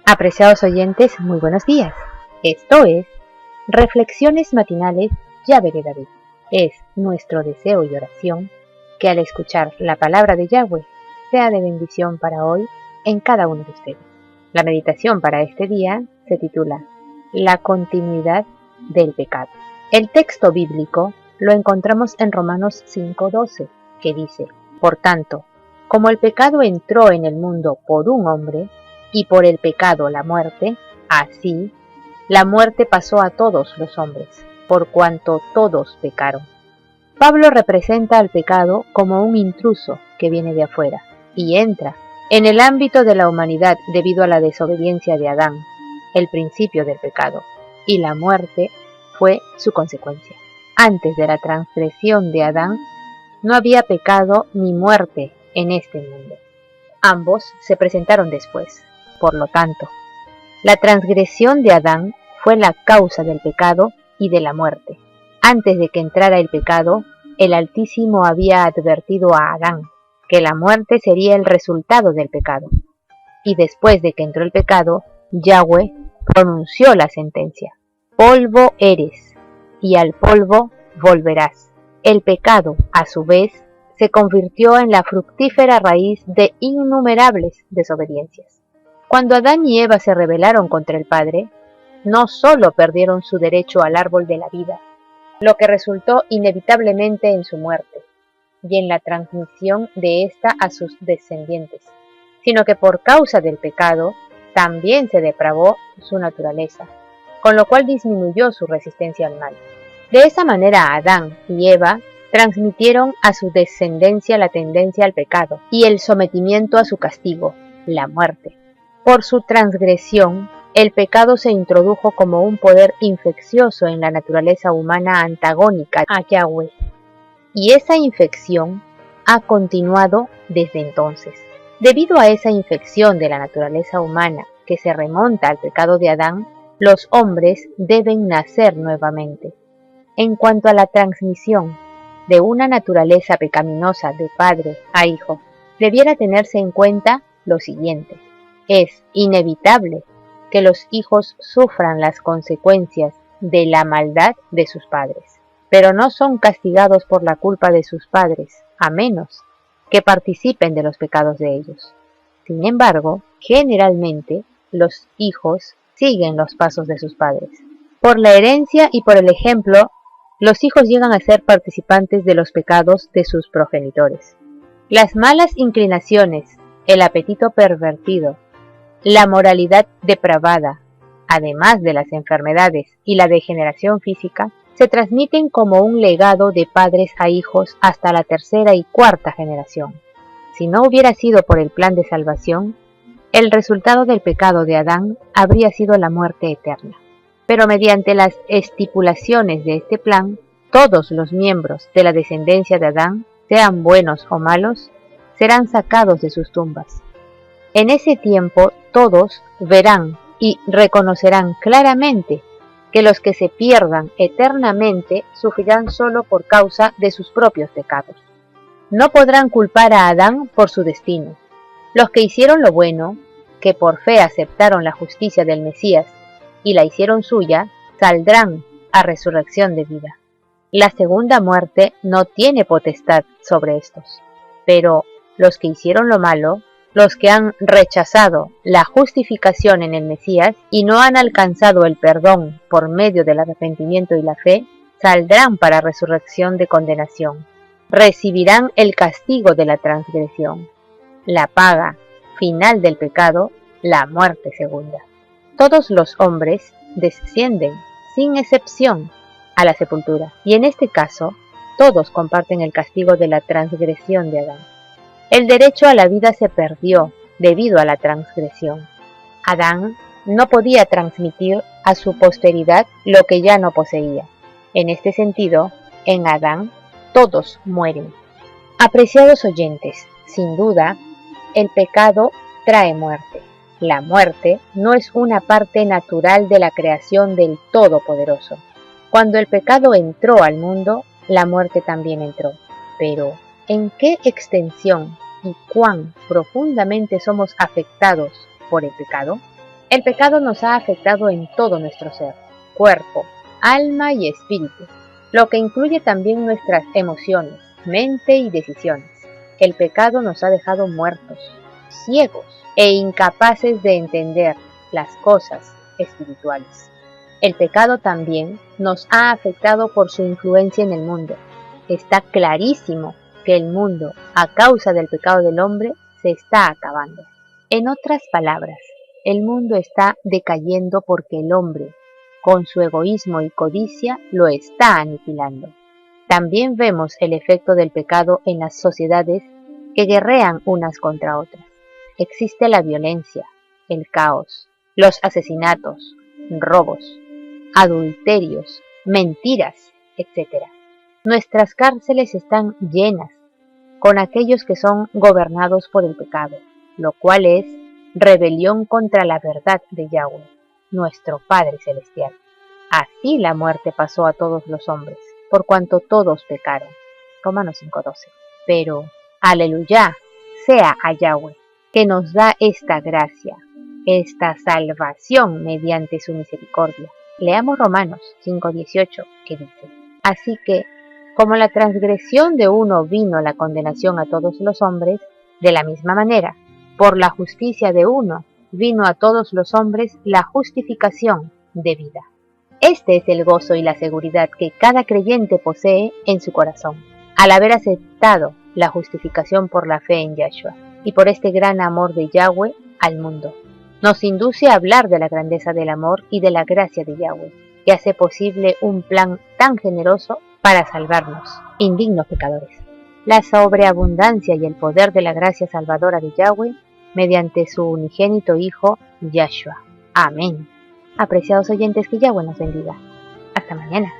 Apreciados oyentes, muy buenos días. Esto es Reflexiones Matinales Yahvé de David. Es nuestro deseo y oración que al escuchar la palabra de Yahweh sea de bendición para hoy en cada uno de ustedes. La meditación para este día se titula La continuidad del pecado. El texto bíblico lo encontramos en Romanos 5:12, que dice: Por tanto, como el pecado entró en el mundo por un hombre, y por el pecado la muerte, así la muerte pasó a todos los hombres, por cuanto todos pecaron. Pablo representa al pecado como un intruso que viene de afuera y entra en el ámbito de la humanidad debido a la desobediencia de Adán, el principio del pecado, y la muerte fue su consecuencia. Antes de la transgresión de Adán, no había pecado ni muerte en este mundo. Ambos se presentaron después. Por lo tanto, la transgresión de Adán fue la causa del pecado y de la muerte. Antes de que entrara el pecado, el Altísimo había advertido a Adán que la muerte sería el resultado del pecado. Y después de que entró el pecado, Yahweh pronunció la sentencia: polvo eres, y al polvo volverás. El pecado, a su vez, se convirtió en la fructífera raíz de innumerables desobediencias. Cuando Adán y Eva se rebelaron contra el Padre, no solo perdieron su derecho al árbol de la vida, lo que resultó inevitablemente en su muerte y en la transmisión de ésta a sus descendientes, sino que por causa del pecado también se depravó su naturaleza, con lo cual disminuyó su resistencia al mal. De esa manera Adán y Eva transmitieron a su descendencia la tendencia al pecado y el sometimiento a su castigo, la muerte. Por su transgresión, el pecado se introdujo como un poder infeccioso en la naturaleza humana antagónica a Yahweh, y esa infección ha continuado desde entonces. Debido a esa infección de la naturaleza humana que se remonta al pecado de Adán, los hombres deben nacer nuevamente. En cuanto a la transmisión de una naturaleza pecaminosa de padre a hijo, debiera tenerse en cuenta lo siguiente: es inevitable que los hijos sufran las consecuencias de la maldad de sus padres, pero no son castigados por la culpa de sus padres, a menos que participen de los pecados de ellos. Sin embargo, generalmente los hijos siguen los pasos de sus padres. Por la herencia y por el ejemplo, los hijos llegan a ser participantes de los pecados de sus progenitores. Las malas inclinaciones, el apetito pervertido, la moralidad depravada, además de las enfermedades y la degeneración física, se transmiten como un legado de padres a hijos hasta la tercera y cuarta generación. Si no hubiera sido por el plan de salvación, el resultado del pecado de Adán habría sido la muerte eterna. Pero mediante las estipulaciones de este plan, todos los miembros de la descendencia de Adán, sean buenos o malos, serán sacados de sus tumbas. En ese tiempo todos verán y reconocerán claramente que los que se pierdan eternamente sufrirán solo por causa de sus propios pecados. No podrán culpar a Adán por su destino. Los que hicieron lo bueno, que por fe aceptaron la justicia del Mesías y la hicieron suya, saldrán a resurrección de vida. La segunda muerte no tiene potestad sobre estos, pero los que hicieron lo malo, los que han rechazado la justificación en el Mesías y no han alcanzado el perdón por medio del arrepentimiento y la fe, saldrán para resurrección de condenación. Recibirán el castigo de la transgresión, la paga final del pecado, la muerte segunda. Todos los hombres descienden, sin excepción, a la sepultura, y en este caso, todos comparten el castigo de la transgresión de Adán. El derecho a la vida se perdió debido a la transgresión. Adán no podía transmitir a su posteridad lo que ya no poseía. En este sentido, en Adán todos mueren. Apreciados oyentes, sin duda, el pecado trae muerte. La muerte no es una parte natural de la creación del Todopoderoso. Cuando el pecado entró al mundo, la muerte también entró. Pero, ¿en qué extensión y cuán profundamente somos afectados por el pecado? El pecado nos ha afectado en todo nuestro ser, cuerpo, alma y espíritu, lo que incluye también nuestras emociones, mente y decisiones. El pecado nos ha dejado muertos, ciegos e incapaces de entender las cosas espirituales. El pecado también nos ha afectado por su influencia en el mundo. Está clarísimo que el mundo, a causa del pecado del hombre, se está acabando. En otras palabras, el mundo está decayendo porque el hombre, con su egoísmo y codicia, lo está aniquilando. También vemos el efecto del pecado en las sociedades que guerrean unas contra otras. Existe la violencia, el caos, los asesinatos, robos, adulterios, mentiras, etc. Nuestras cárceles están llenas con aquellos que son gobernados por el pecado, lo cual es rebelión contra la verdad de Yahweh, nuestro Padre Celestial. Así la muerte pasó a todos los hombres, por cuanto todos pecaron. Romanos 5:12. Pero, aleluya, sea a Yahweh, que nos da esta gracia, esta salvación mediante su misericordia. Leamos Romanos 5:18, que dice: así que, como la transgresión de uno vino la condenación a todos los hombres, de la misma manera, por la justicia de uno, vino a todos los hombres la justificación de vida. Este es el gozo y la seguridad que cada creyente posee en su corazón, al haber aceptado la justificación por la fe en Yahshua, y por este gran amor de Yahweh al mundo. Nos induce a hablar de la grandeza del amor y de la gracia de Yahweh, que hace posible un plan tan generoso para salvarnos, indignos pecadores. La sobreabundancia y el poder de la gracia salvadora de Yahweh mediante su unigénito Hijo, Yahshua. Amén. Apreciados oyentes, que Yahweh nos bendiga. Hasta mañana.